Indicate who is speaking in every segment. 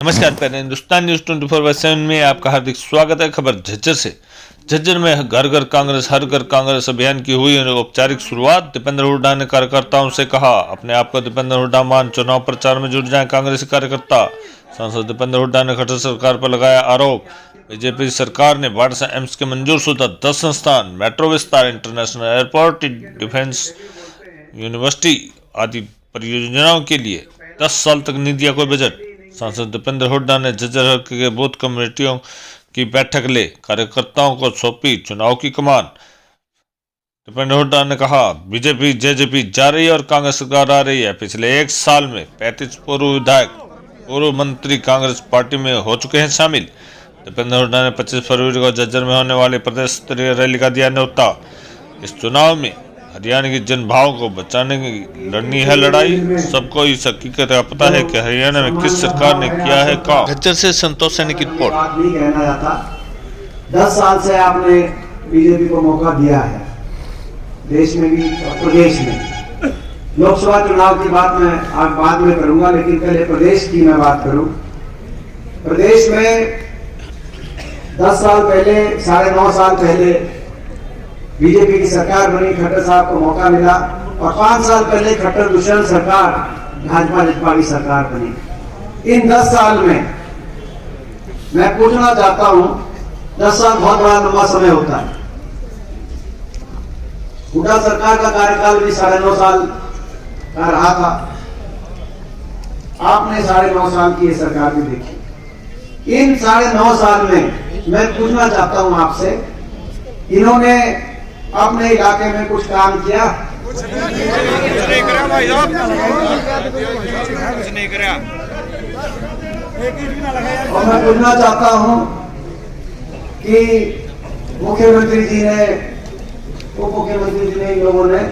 Speaker 1: नमस्कार प्यारे हिंदुस्तान न्यूज 24/7 में आपका हार्दिक स्वागत है। खबर झज्जर से। झज्जर में घर घर कांग्रेस हर घर कांग्रेस अभियान की हुई औपचारिक शुरुआत। दीपेंद्र हुड्डा ने कार्यकर्ताओं से कहा, अपने आप को दीपेंद्र हुड्डा मान चुनाव प्रचार में जुट जाएं कांग्रेसी कार्यकर्ता। सांसद दीपेंद्र हुड्डा ने खट्टर सरकार पर लगाया आरोप। बीजेपी सरकार ने बाढ़ से एम्स के मंजूरशुदा 10 संस्थान, मेट्रो विस्तार, इंटरनेशनल एयरपोर्ट, डिफेंस यूनिवर्सिटी आदि परियोजनाओं के लिए 10 साल तक नहीं दिया कोई बजट। सांसद दीपेंद्र हुड्डा ने झज्जर के बूथ कमेटियों की बैठक ले कार्यकर्ताओं को सौंपी चुनाव की कमान। दीपेंद्र हुड्डा ने कहा, बीजेपी जेजेपी जा रही है और कांग्रेस सरकार आ रही है। पिछले 1 साल में 35 पूर्व विधायक, पूर्व मंत्री कांग्रेस पार्टी में हो चुके हैं शामिल। दीपेंद्र हुड्डा ने 25 फरवरी को झज्जर में होने वाली प्रदेश स्तरीय रैली का दिया न्योता। इस चुनाव में हरियाणा की जनभाव को बचाने की लड़नी है लड़ाई। सबको इस हकीकत का पता है कि हरियाणा में किस सरकार ने किया है काम। झज्जर से संतोष सैनी की रिपोर्ट।
Speaker 2: बात नहीं कहना चाहता। 10 साल से आपने बीजेपी को मौका दिया है, देश में भी और प्रदेश में। लोकसभा चुनाव की बात मैं आज बाद में करूंगा, लेकिन पहले प्रदेश की मैं बात करूं। प्रदेश में 10 साल पहले, 9.5 साल पहले बीजेपी की सरकार बनी, खट्टर साहब को मौका मिला, और 5 साल पहले खट्टर दुष्यंत सरकार, भाजपा जजपा की सरकार बनी। इन 10 साल में मैं पूछना चाहता हूं, 10 साल बहुत बड़ा लंबा समय होता है। हुड्डा सरकार का कार्यकाल भी 9.5 साल का रहा था। आपने 9.5 साल की ये सरकार भी देखी। इन 9.5 साल में मैं पूछना चाहता हूं आपसे, इन्होंने अपने इलाके में कुछ काम किया? कुछ नहीं करा भाई साहब, कुछ नहीं करा। और मैं पूछना चाहता हूं कि मुख्यमंत्री जी ने, उप मुख्यमंत्री जी ने, इन लोगों ने,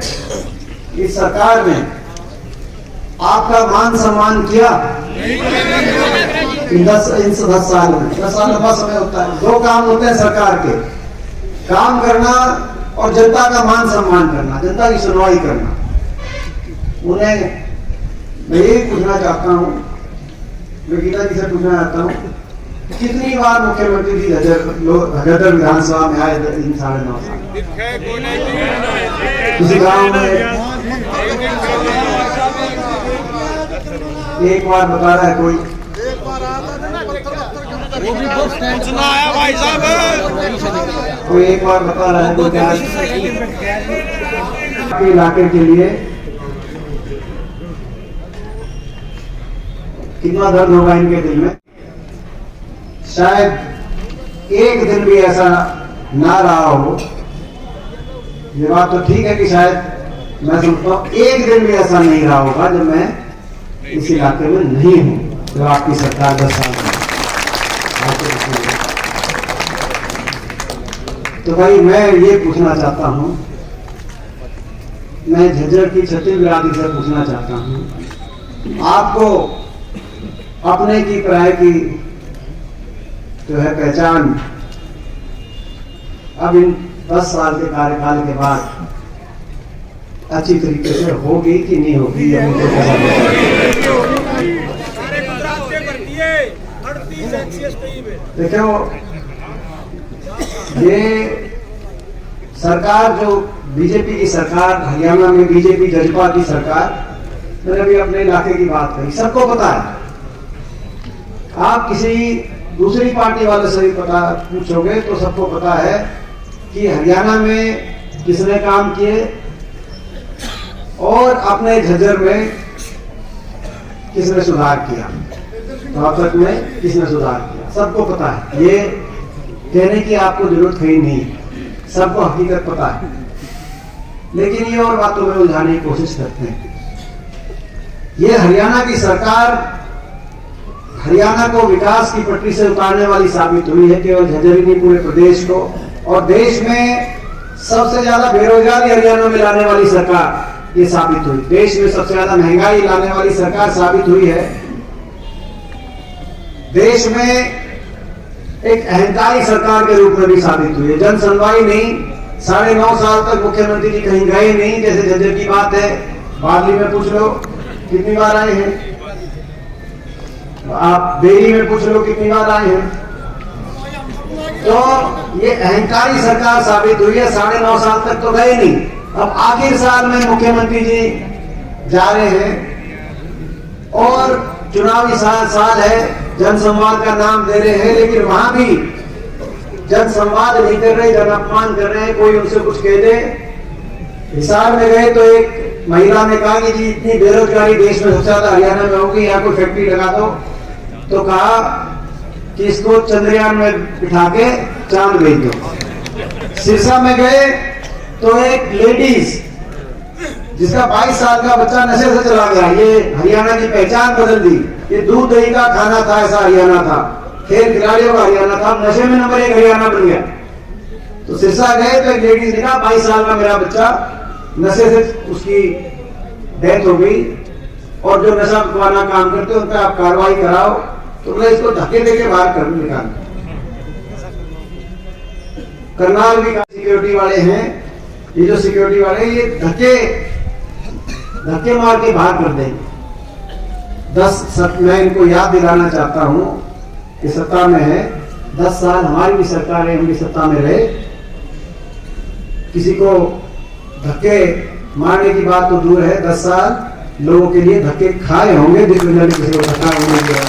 Speaker 2: इस सरकार में आपका मान सम्मान किया? इन 10 साल में। 10 साल लंबा समय होता है। 2 काम होते हैं सरकार के, काम करना और जनता का मान सम्मान करना, जनता की सुनवाई करना। उन्हें मैं यही पूछना चाहता हूं, मैं गीता जी से पूछना चाहता हूं, कितनी बार मुख्यमंत्री जी झज्जर विधानसभा में आए इन 9.5 साल? किसी गांव में एक बार बता रहा है कोई? आया भाई साहब, कोई एक बार बता रहा है आपके इलाके के लिए कितना दर्द होगा इनके दिल में। शायद एक दिन भी ऐसा ना रहा हो। ये बात तो ठीक है कि शायद मैं समझता हूं एक दिन भी ऐसा नहीं रहा होगा जब मैं इस इलाके में नहीं हूं, जब आपकी सरकार 10 साल में। तो भाई मैं ये पूछना चाहता हूं, मैं झज्जर की छत्तीस बिरादरी से पूछना चाहता हूं, आपको अपने की पराये की जो है पहचान अब इन 10 साल के कार्यकाल के बाद अच्छी तरीके से होगी कि नहीं होगी? देखो, ये सरकार जो बीजेपी की सरकार, हरियाणा में बीजेपी जजपा की सरकार, मैंने भी अपने इलाके की बात करी, सबको पता है। आप किसी दूसरी पार्टी वाले से भी पता पूछोगे तो सबको पता है कि हरियाणा में किसने काम किए और अपने झज्जर में किसने सुधार किया, रोहतक में किसने सुधार किया, सबको पता है। ये कहने की आपको जरूरत कहीं नहीं, सबको हकीकत पता है। लेकिन ये और बातों में उलझाने की कोशिश करते हैं। ये हरियाणा की सरकार हरियाणा को विकास की पटरी से उतारने वाली साबित हुई है, केवल झज्जर ही नहीं पूरे प्रदेश को। और देश में सबसे ज्यादा बेरोजगारी हरियाणा में लाने वाली सरकार ये साबित हुई। देश में सबसे ज्यादा महंगाई लाने वाली सरकार साबित हुई है। देश में एक अहंकारी सरकार के रूप में भी साबित हुई है। जन सुनवाई नहीं, 9.5 साल तक मुख्यमंत्री जी कहीं गए नहीं। जैसे झज्जर की बात है, बादली में पूछ लो कितनी बार आए हैं। आप बेरी में पूछ लो कितनी बार आए हैं। तो ये अहंकारी सरकार साबित हुई है। 9.5 साल तक तो गए नहीं, अब आखिर साल में मुख्यमंत्री जी जा रहे हैं और चुनावी साल है, जनसंवाद का नाम दे रहे हैं, लेकिन वहां भी जनसंवाद नहीं कर रहे, जन अपमान कर रहे हैं। कोई उनसे कुछ कह दे, हिसार में गए तो एक महिला ने कहा कि जी इतनी बेरोजगारी देश में सबसे ज्यादा हरियाणा में होगी, यहाँ कोई फैक्ट्री लगा दो। तो कहा कि इसको चंद्रयान में बिठा के चांद भेज दो। सिरसा में गए तो एक लेडीज जिसका 22 साल का बच्चा नशे से चला गया, ये हरियाणा की पहचान बदल दी। ये दूध दही का खाना था, ऐसा हरियाणा था, खेल खिलाड़ियों का हरियाणा था, नशे में नंबर 1 हरियाणा बन गया। तो सिरसा गए तो एक लेडीज ने कहा 22 साल का मेरा बच्चा नशे से उसकी डेथ हो गई और जो नशा पकवाना काम करते हैं उन पर आप कार्रवाई कराओ। तो मैं इसको धक्के देके बाहर कर निकाल। करनाल भी सिक्योरिटी वाले हैं, ये जो सिक्योरिटी वाले ये धक्के मार के बाहर कर देंगे। मैं इनको याद दिलाना चाहता हूं कि सत्ता में है 10 साल, हमारी भी सरकार है, हम भी सत्ता में रहे। किसी को धक्के मारने की बात तो दूर है, 10 साल लोगों के लिए धक्के खाए होंगे, दिग्विजय ने किसी को धक्का नहीं दिया।